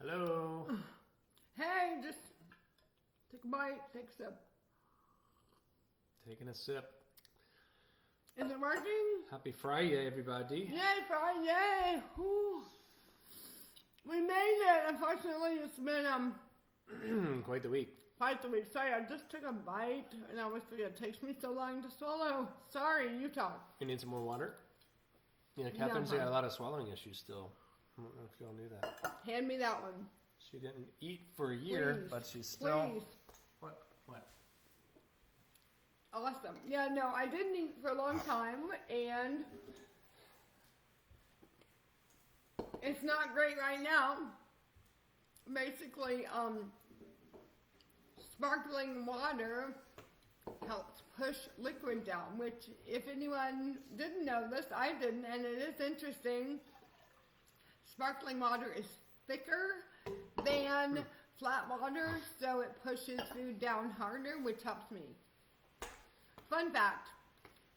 Hello. Hey, just take a bite, take a sip. Taking a sip. Is it working? Happy Friday, everybody. Yay, Friday! Whew. We made it. Unfortunately, it's been Quite the week. quite the week. Sorry, I just took a bite, and I was thinking it takes me so long to swallow. Sorry, you talk. You need some more water? You know, Catherine's got a lot of swallowing issues still. I don't know if you all knew that. Hand me that one. She didn't eat for a year, Please, but she's still... Please. What? Awesome. Yeah, no, I didn't eat for a long time, and it's not great right now. Basically, sparkling water helps push liquid down, which if anyone didn't know this, I didn't, and it is interesting. Sparkling water is thicker than flat water, so it pushes food down harder, which helps me. Fun fact.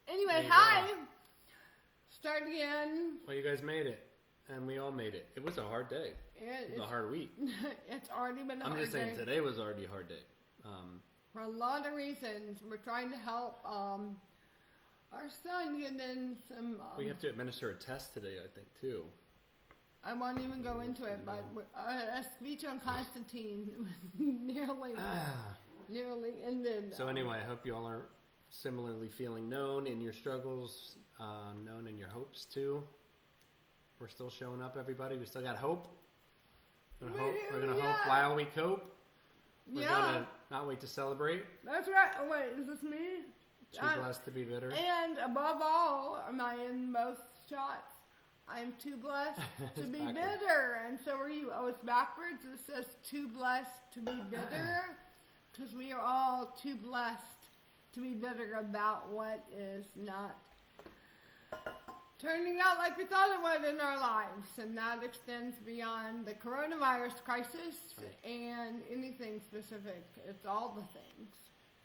Anyway, hi. Start again. Well, you guys made it, and we all made it. It was a hard day. It was a hard week. It's already been a hard day. I'm just saying today was already a hard day. For a lot of reasons. We're trying to help our son get in some... we have to administer a test today, I think, too. I won't even go into it, but a speech on Constantine nearly ended. So anyway, I hope you all are similarly feeling known in your struggles, known in your hopes too. We're still showing up, everybody. We still got hope. We're going to hope while we cope. We're going to not wait to celebrate. That's right. Oh, wait, is this me? Too blessed to be bitter. And above all, am I in both shots? I'm too blessed to be bitter. And so are you. Oh, it's backwards. It says too blessed to be bitter. Because we are all too blessed to be bitter about what is not turning out like we thought it would in our lives. And that extends beyond the coronavirus crisis and anything specific. It's all the things.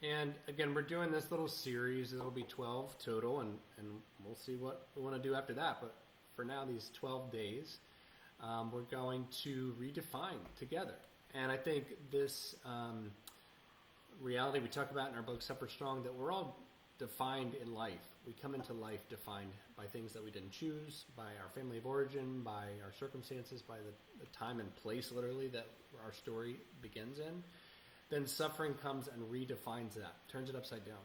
And again, we're doing this little series. It'll be 12 total, and we'll see what we want to do after that. But for now, these 12 days, we're going to redefine together. And I think this reality we talk about in our book, Suffer Strong, that we're all defined in life. We come into life defined by things that we didn't choose, by our family of origin, by our circumstances, by the time and place, literally, that our story begins in. Then suffering comes and redefines that, turns it upside down.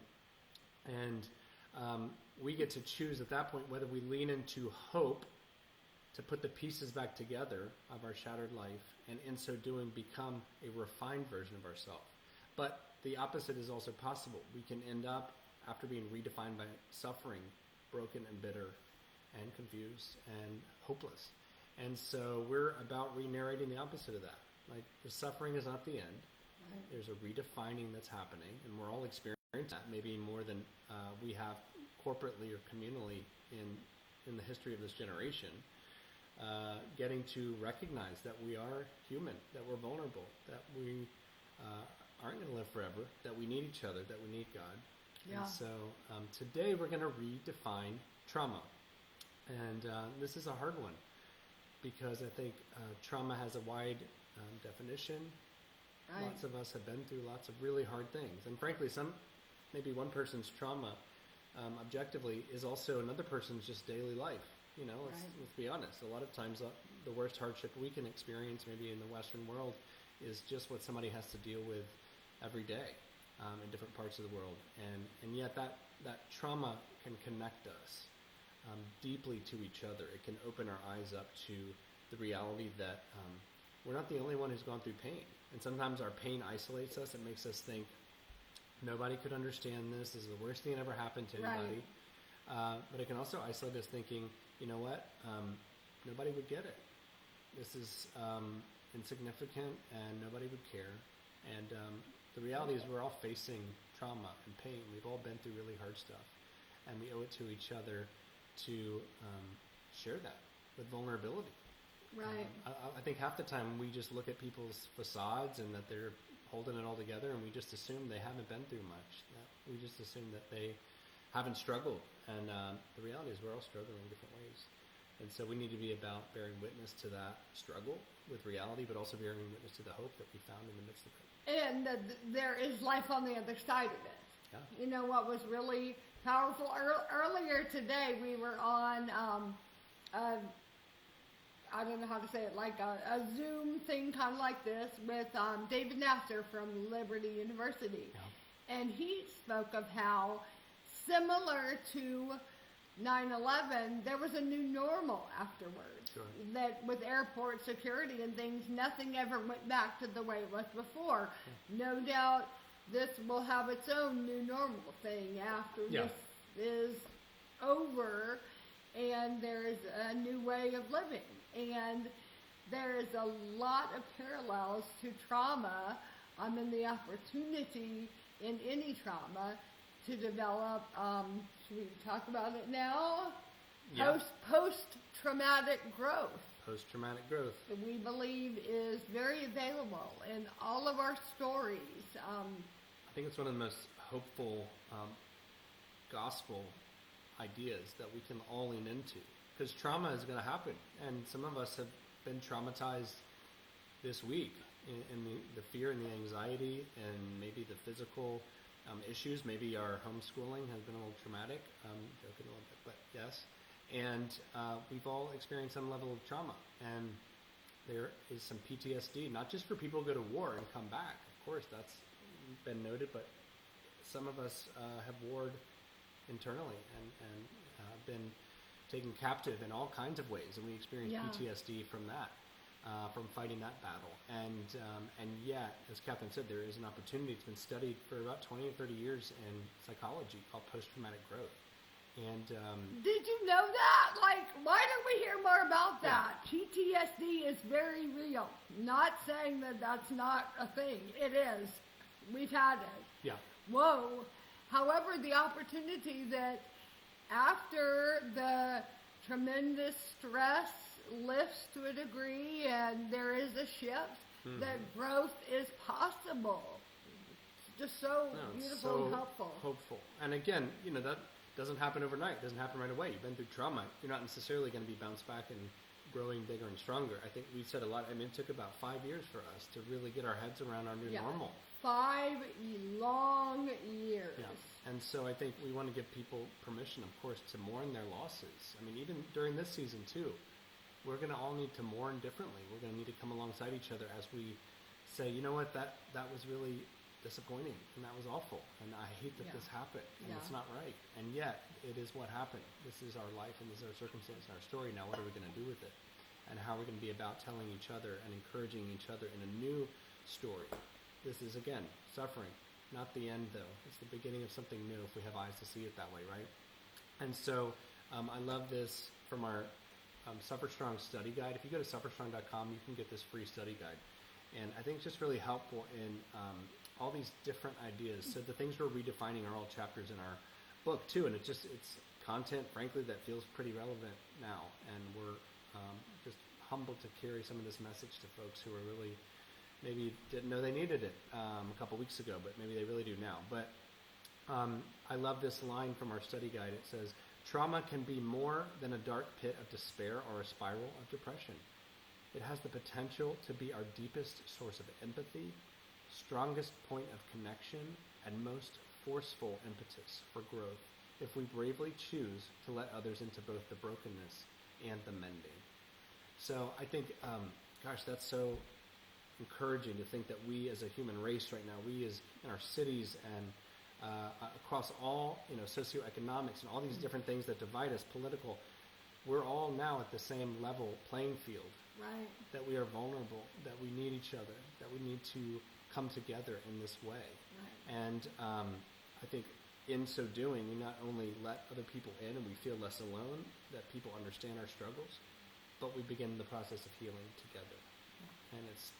And we get to choose at that point whether we lean into hope to put the pieces back together of our shattered life, and in so doing become a refined version of ourselves. But the opposite is also possible. We can end up, after being redefined by suffering, broken and bitter and confused and hopeless. And so we're about re-narrating the opposite of that. Like, the suffering is not the end. Right. There's a redefining that's happening, and we're all experiencing that, maybe more than we have corporately or communally in the history of this generation. Getting to recognize that we are human, that we're vulnerable, that we aren't going to live forever, that we need each other, that we need God. Yeah. And so today we're going to redefine trauma. And this is a hard one because I think trauma has a wide definition. Right. Lots of us have been through lots of really hard things. And frankly, maybe one person's trauma objectively is also another person's just daily life. You know, let's be honest. A lot of times the worst hardship we can experience maybe in the Western world is just what somebody has to deal with every day in different parts of the world. And yet that trauma can connect us deeply to each other. It can open our eyes up to the reality that we're not the only one who's gone through pain. And sometimes our pain isolates us. It makes us think, nobody could understand this. This is the worst thing that ever happened to anybody. Right. But it can also isolate us thinking, you know what? Nobody would get it. This is insignificant and nobody would care. And the reality is we're all facing trauma and pain. We've all been through really hard stuff. And we owe it to each other to share that with vulnerability. Right. I think half the time we just look at people's facades and that they're holding it all together, and we just assume they haven't been through much. We just assume that they haven't struggled. And the reality is we're all struggling in different ways. And so we need to be about bearing witness to that struggle with reality, but also bearing witness to the hope that we found in the midst of it. And there is life on the other side of it. Yeah. You know what was really powerful? Earlier today, we were on, I don't know how to say it, like a Zoom thing kind of like this with David Nasser from Liberty University. Yeah. And he spoke of how, similar to 9/11, there was a new normal afterwards. Sure. That with airport security and things, nothing ever went back to the way it was before. Yeah. No doubt this will have its own new normal thing after this is over, and there is a new way of living. And there is a lot of parallels to trauma. And the opportunity in any trauma to develop, should we talk about it now? Yeah. Post-traumatic growth. Post-traumatic growth. That we believe is very available in all of our stories. I think it's one of the most hopeful gospel ideas that we can all lean into. Because trauma is going to happen. And some of us have been traumatized this week in the fear and the anxiety and maybe the physical issues. Maybe our homeschooling has been a little traumatic. Joking a little bit, but yes. And we've all experienced some level of trauma. And there is some PTSD, not just for people who go to war and come back. Of course, that's been noted, but some of us have warred internally and been taken captive in all kinds of ways, and we experience PTSD from that, from fighting that battle. And yet, as Catherine said, there is an opportunity. It's been studied for about 20 or 30 years in psychology called post-traumatic growth. And did you know that? Like, why don't we hear more about that? Yeah. PTSD is very real. Not saying that that's not a thing. It is. We've had it. Yeah. Whoa. However, the opportunity that after the tremendous stress lifts to a degree and there is a shift, that growth is possible. It's just so beautiful and helpful. Hopeful. And again, that doesn't happen overnight. It doesn't happen right away. You've been through trauma. You're not necessarily going to be bounced back and growing bigger and stronger. I think we said a lot. I mean, it took about 5 years for us to really get our heads around our new normal. 5 long years. Yeah. And so I think we want to give people permission, of course, to mourn their losses. I mean, even during this season, too, we're going to all need to mourn differently. We're going to need to come alongside each other as we say, you know what, that was really disappointing, and that was awful, and I hate that this happened, and it's not right. And yet, it is what happened. This is our life, and this is our circumstance and our story. Now, what are we going to do with it? And how are we going to be about telling each other and encouraging each other in a new story? This is, again, suffering. Not the end, though. It's the beginning of something new if we have eyes to see it that way, right? And so I love this from our Suffer Strong study guide. If you go to sufferstrong.com, you can get this free study guide. And I think it's just really helpful in all these different ideas. So the things we're redefining are all chapters in our book, too. And it's content, frankly, that feels pretty relevant now. And we're just humbled to carry some of this message to folks who are really maybe didn't know they needed it a couple weeks ago, but maybe they really do now. But I love this line from our study guide. It says, trauma can be more than a dark pit of despair or a spiral of depression. It has the potential to be our deepest source of empathy, strongest point of connection, and most forceful impetus for growth if we bravely choose to let others into both the brokenness and the mending. So I think, that's so encouraging to think that we as a human race right now, we as in our cities and across all, socioeconomics and all these different things that divide us, political, we're all now at the same level playing field. Right. That we are vulnerable, that we need each other, that we need to come together in this way. Right. And I think in so doing, we not only let other people in and we feel less alone, that people understand our struggles, but we begin the process of healing together. And it's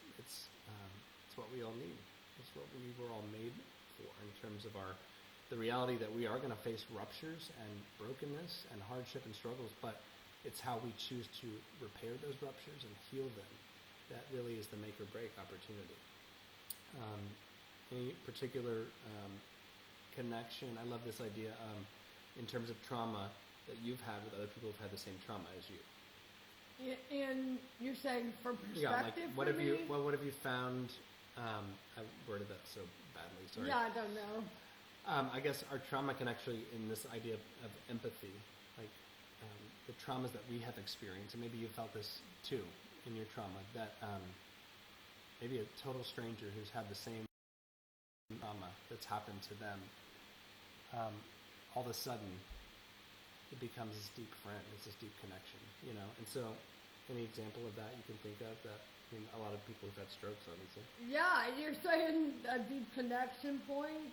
what we all need. It's what we were all made for in terms of the reality that we are going to face ruptures and brokenness and hardship and struggles, but it's how we choose to repair those ruptures and heal them that really is the make or break opportunity. Any particular connection? I love this idea in terms of trauma that you've had with other people who've had the same trauma as you. In you're saying from Yeah, like perspective what for have me? you what have you found? I worded that so badly. Sorry. Yeah, I don't know. I guess our trauma can actually, in this idea of empathy, like the traumas that we have experienced, and maybe you felt this too in your trauma, that maybe a total stranger who's had the same trauma that's happened to them, all of a sudden it becomes this deep friend, it's this deep connection, you know? And so any example of that you can think of that, I mean, a lot of people who've had strokes, obviously. Yeah, you're saying a deep connection point.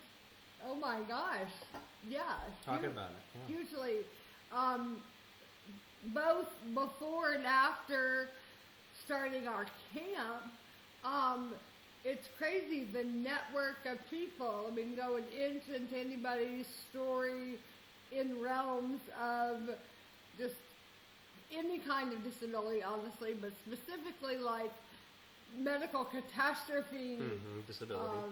Oh my gosh. Yeah. Talking about it. Yeah. Hugely. Both before and after starting our camp, it's crazy the network of people. I mean, going into anybody's story in realms of just any kind of disability, honestly, but specifically like medical catastrophe, Disability.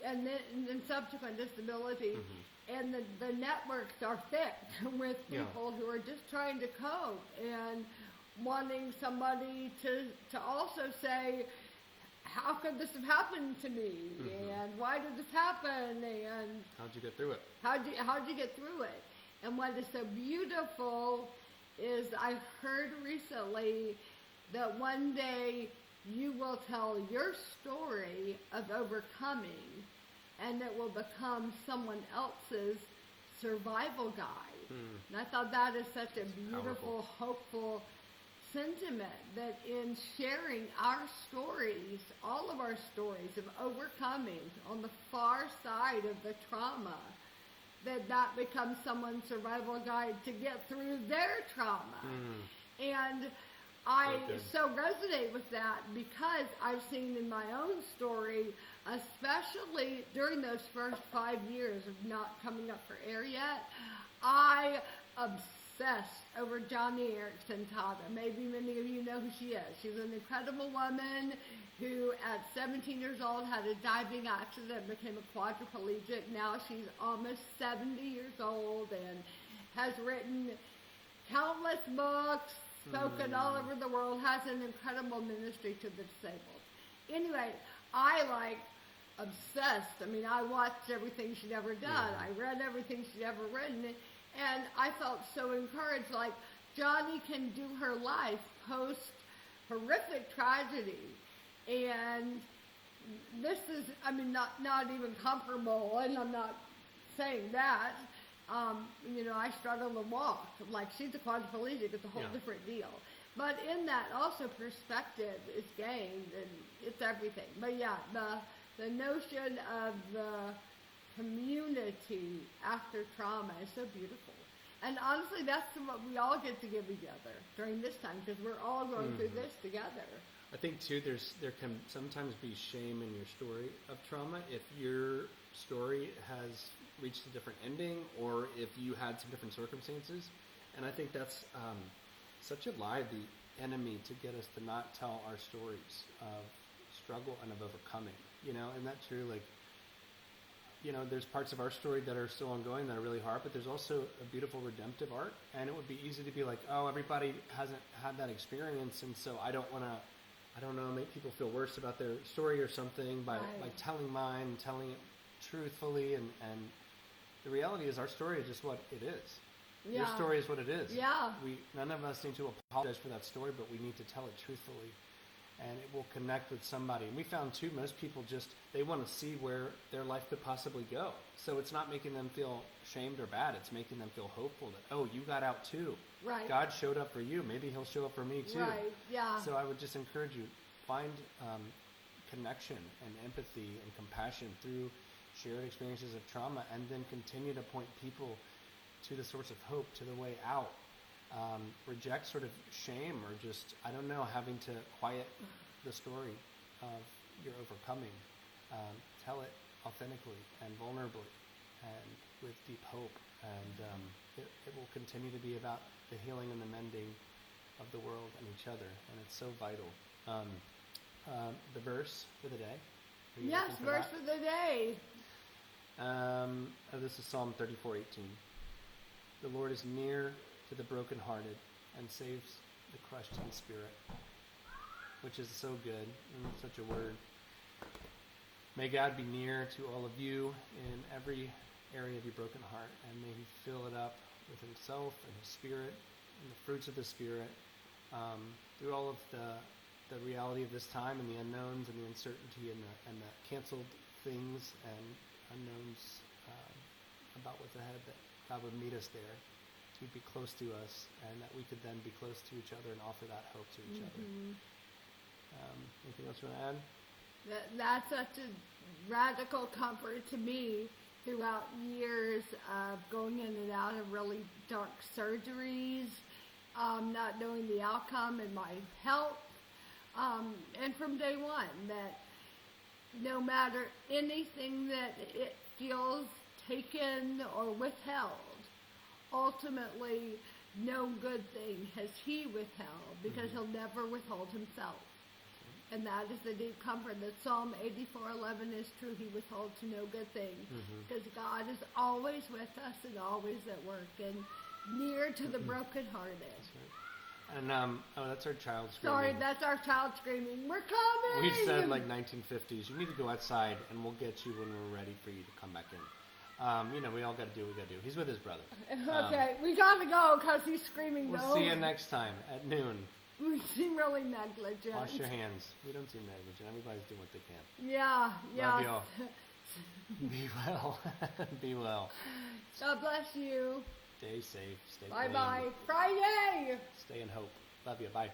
and then subsequent disability. And the networks are thick with people who are just trying to cope and wanting somebody to also say, how could this have happened to me? And why did this happen? And How'd you get through it? how'd you get through it? And what is so beautiful is I heard recently that one day you will tell your story of overcoming, and it will become someone else's survival guide. And I thought that is such a beautiful, hopeful sentiment, that in sharing our stories, all of our stories of overcoming on the far side of the trauma, that becomes someone's survival guide to get through their trauma. And I so resonate with that because I've seen in my own story, especially during those first 5 years of not coming up for air yet, I obsessed over Johnny Erickson Tata. Maybe many of you know who she is. She's an incredible woman who at 17 years old had a diving accident, became a quadriplegic. Now she's almost 70 years old and has written countless books, spoken all over the world, has an incredible ministry to the disabled. Anyway, I obsessed. I mean, I watched everything she'd ever done. I read everything she'd ever written. And I felt so encouraged, like Johnny can do her life post horrific tragedy. And this is, I mean, not even comparable, and I'm not saying that. I struggle to walk. Like, she's a quadriplegic, it's a whole different deal. But in that, also perspective is gained, and it's everything. But yeah, the notion of the community after trauma is so beautiful. And honestly, that's what we all get to give together during this time, because we're all going through this together. I think too, there can sometimes be shame in your story of trauma if your story has reached a different ending, or if you had some different circumstances. And I think that's such a lie, the enemy, to get us to not tell our stories of struggle and of overcoming. And that's true. Like, there's parts of our story that are still ongoing that are really hard, but there's also a beautiful redemptive arc. And it would be easy to be like, oh, everybody hasn't had that experience, and so I don't want to, make people feel worse about their story or something by telling mine, telling it truthfully. And the reality is, our story is just what it is. Yeah. Your story is what it is. Yeah. None of us need to apologize for that story, but we need to tell it truthfully, and it will connect with somebody. And we found too, most people they want to see where their life could possibly go. So it's not making them feel shamed or bad. It's making them feel hopeful that, oh, you got out too. Right. God showed up for you. Maybe he'll show up for me too. Right. Yeah. So I would just encourage you, find connection and empathy and compassion through shared experiences of trauma, and then continue to point people to the source of hope, to the way out. Reject sort of shame or just, having to quiet the story of your overcoming. Tell it authentically and vulnerably and with deep hope. And it will continue to be about the healing and the mending of the world and each other. And it's so vital. The verse for the day. Yes, verse for the day. This is Psalm 34:18. The Lord is near to the brokenhearted and saves the crushed in spirit, which is so good and such a word. May God be near to all of you in every area of your broken heart, and may He fill it up with Himself and His Spirit and the fruits of the Spirit through all of the reality of this time and the unknowns and the uncertainty and the canceled things and unknowns about what's ahead, that God would meet us there. He'd be close to us, and that we could then be close to each other and offer that hope to each other. Anything else you want to add? That's such a radical comfort to me throughout years of going in and out of really dark surgeries, not knowing the outcome in my health, and from day one, that no matter anything that it feels taken or withheld, ultimately no good thing has He withheld, because He'll never withhold Himself. And that is the deep comfort that Psalm 84:11 is true. He withholds no good thing, because God is always with us and always at work and near to the brokenhearted. That's right. And that's our child screaming. Sorry, that's our child screaming. We're coming. We've said like 1950s. You need to go outside, and we'll get you when we're ready for you to come back in. We all got to do what we got to do. He's with his brother. Okay, we got to go because he's screaming. We'll see you next time at noon. We seem really negligent. Wash your hands. We don't seem negligent. Everybody's doing what they can. Yeah. Love y'all. Be well. Be well. God bless you. Stay safe. Stay Bye clean. bye. Friday. Stay in hope. Love you. Bye.